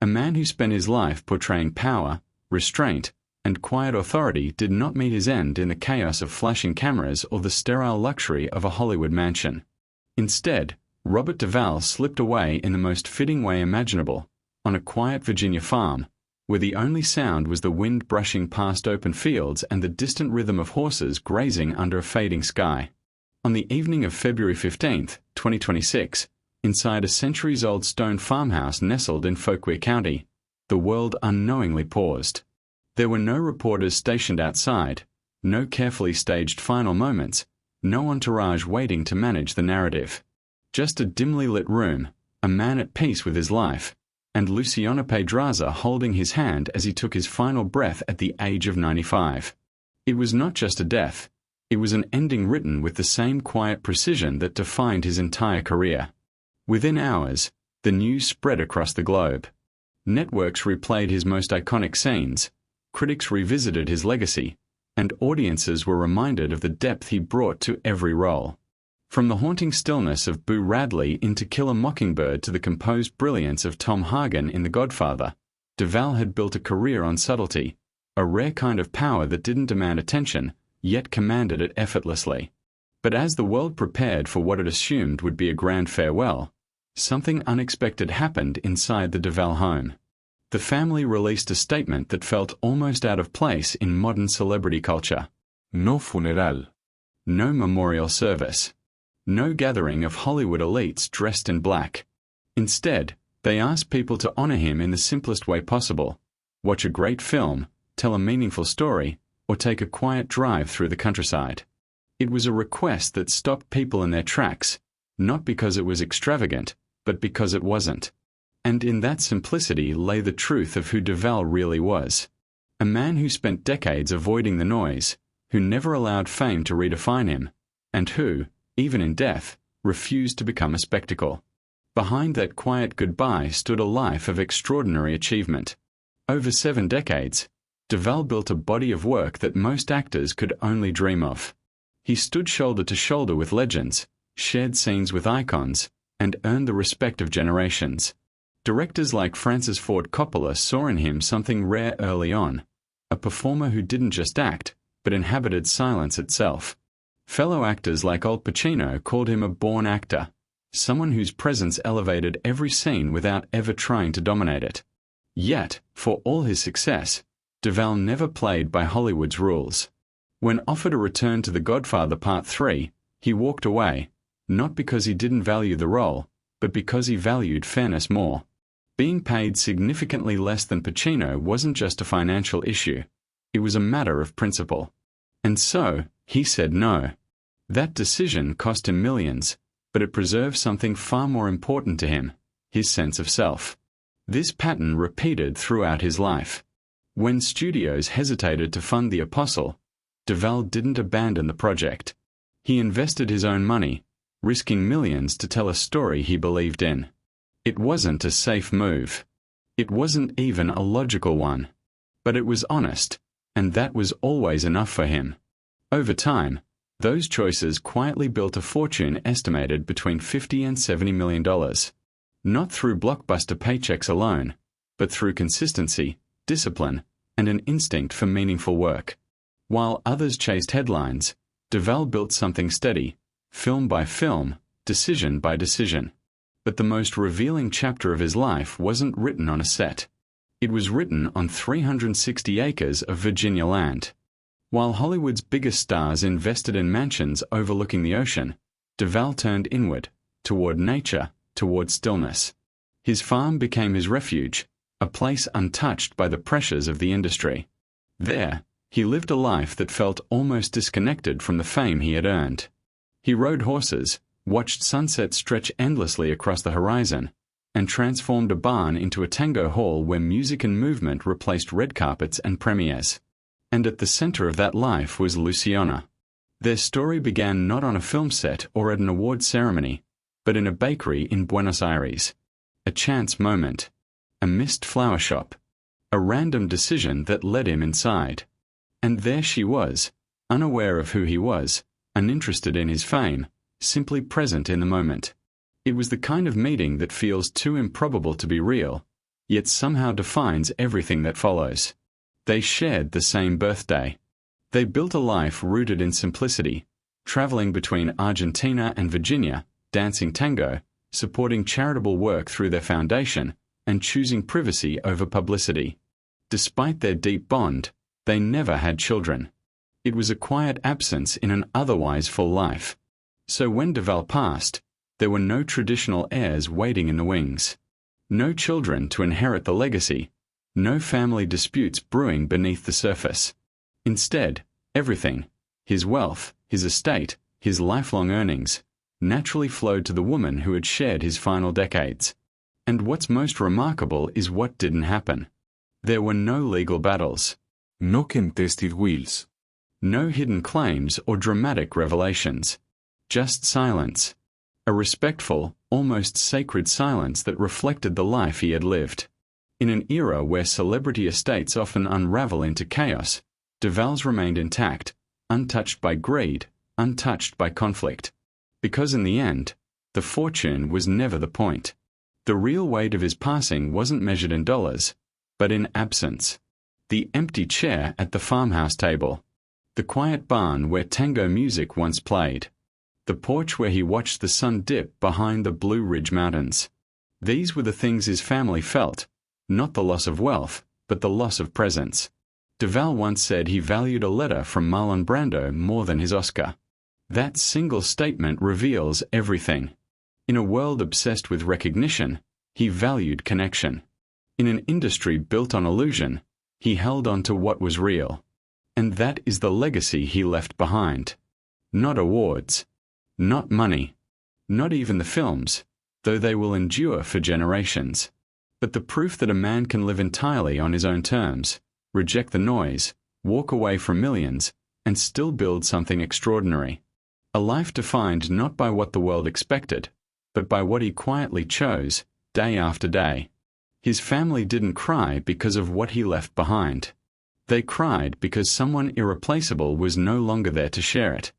A man who spent his life portraying power, restraint, and quiet authority did not meet his end in the chaos of flashing cameras or the sterile luxury of a Hollywood mansion. Instead, Robert Duvall slipped away in the most fitting way imaginable, on a quiet Virginia farm, where the only sound was the wind brushing past open fields and the distant rhythm of horses grazing under a fading sky. On the evening of February 15, 2026, inside a centuries-old stone farmhouse nestled in Fauquier County, the world unknowingly paused. There were no reporters stationed outside, no carefully staged final moments, no entourage waiting to manage the narrative. Just a dimly lit room, a man at peace with his life, and Luciano Pedraza holding his hand as he took his final breath at the age of 95. It was not just a death, it was an ending written with the same quiet precision that defined his entire career. Within hours, the news spread across the globe. Networks replayed his most iconic scenes, critics revisited his legacy, and audiences were reminded of the depth he brought to every role. From the haunting stillness of Boo Radley in To Kill a Mockingbird to the composed brilliance of Tom Hagen in The Godfather, Duvall had built a career on subtlety, a rare kind of power that didn't demand attention, yet commanded it effortlessly. But as the world prepared for what it assumed would be a grand farewell, something unexpected happened inside the Duvall home. The family released a statement that felt almost out of place in modern celebrity culture. No funeral. No memorial service. No gathering of Hollywood elites dressed in black. Instead, they asked people to honor him in the simplest way possible. Watch a great film, tell a meaningful story, or take a quiet drive through the countryside. It was a request that stopped people in their tracks, not because it was extravagant, but because it wasn't. And in that simplicity lay the truth of who Duvall really was. A man who spent decades avoiding the noise, who never allowed fame to redefine him, and who, even in death, refused to become a spectacle. Behind that quiet goodbye stood a life of extraordinary achievement. Over 7 decades, Duvall built a body of work that most actors could only dream of. He stood shoulder to shoulder with legends, shared scenes with icons, and earned the respect of generations. Directors like Francis Ford Coppola saw in him something rare early on, a performer who didn't just act, but inhabited silence itself. Fellow actors like Al Pacino called him a born actor, someone whose presence elevated every scene without ever trying to dominate it. Yet, for all his success, Duvall never played by Hollywood's rules. When offered a return to The Godfather Part 3, he walked away, not because he didn't value the role, but because he valued fairness more. Being paid significantly less than Pacino wasn't just a financial issue. It was a matter of principle. And so, he said no. That decision cost him millions, but it preserved something far more important to him, his sense of self. This pattern repeated throughout his life. When studios hesitated to fund The Apostle, Duvall didn't abandon the project. He invested his own money, risking millions to tell a story he believed in. It wasn't a safe move. It wasn't even a logical one. But it was honest, and that was always enough for him. Over time, those choices quietly built a fortune estimated between $50 and $70 million. Not through blockbuster paychecks alone, but through consistency, discipline, and an instinct for meaningful work. While others chased headlines, Duvall built something steady, film by film, decision by decision. But the most revealing chapter of his life wasn't written on a set. It was written on 360 acres of Virginia land. While Hollywood's biggest stars invested in mansions overlooking the ocean, Duvall turned inward, toward nature, toward stillness. His farm became his refuge, a place untouched by the pressures of the industry. There, he lived a life that felt almost disconnected from the fame he had earned. He rode horses, watched sunsets stretch endlessly across the horizon, and transformed a barn into a tango hall where music and movement replaced red carpets and premieres. And at the center of that life was Luciana. Their story began not on a film set or at an award ceremony, but in a bakery in Buenos Aires. A chance moment. A missed flower shop. A random decision that led him inside. And there she was, unaware of who he was, uninterested in his fame, simply present in the moment. It was the kind of meeting that feels too improbable to be real, yet somehow defines everything that follows. They shared the same birthday. They built a life rooted in simplicity, traveling between Argentina and Virginia, dancing tango, supporting charitable work through their foundation, and choosing privacy over publicity. Despite their deep bond, they never had children. It was a quiet absence in an otherwise full life. So when Duvall passed, there were no traditional heirs waiting in the wings. No children to inherit the legacy. No family disputes brewing beneath the surface. Instead, everything, his wealth, his estate, his lifelong earnings, naturally flowed to the woman who had shared his final decades. And what's most remarkable is what didn't happen. There were no legal battles. No contested wills. No hidden claims or dramatic revelations. Just silence. A respectful, almost sacred silence that reflected the life he had lived. In an era where celebrity estates often unravel into chaos, Duvall's remained intact, untouched by greed, untouched by conflict. Because in the end, the fortune was never the point. The real weight of his passing wasn't measured in dollars, but in absence. The empty chair at the farmhouse table. The quiet barn where tango music once played. The porch where he watched the sun dip behind the Blue Ridge Mountains. These were the things his family felt, not the loss of wealth, but the loss of presence. Duvall once said he valued a letter from Marlon Brando more than his Oscar. That single statement reveals everything. In a world obsessed with recognition, he valued connection. In an industry built on illusion, he held on to what was real. And that is the legacy he left behind. Not awards. Not money. Not even the films, though they will endure for generations. But the proof that a man can live entirely on his own terms, reject the noise, walk away from millions, and still build something extraordinary. A life defined not by what the world expected, but by what he quietly chose, day after day. His family didn't cry because of what he left behind. They cried because someone irreplaceable was no longer there to share it.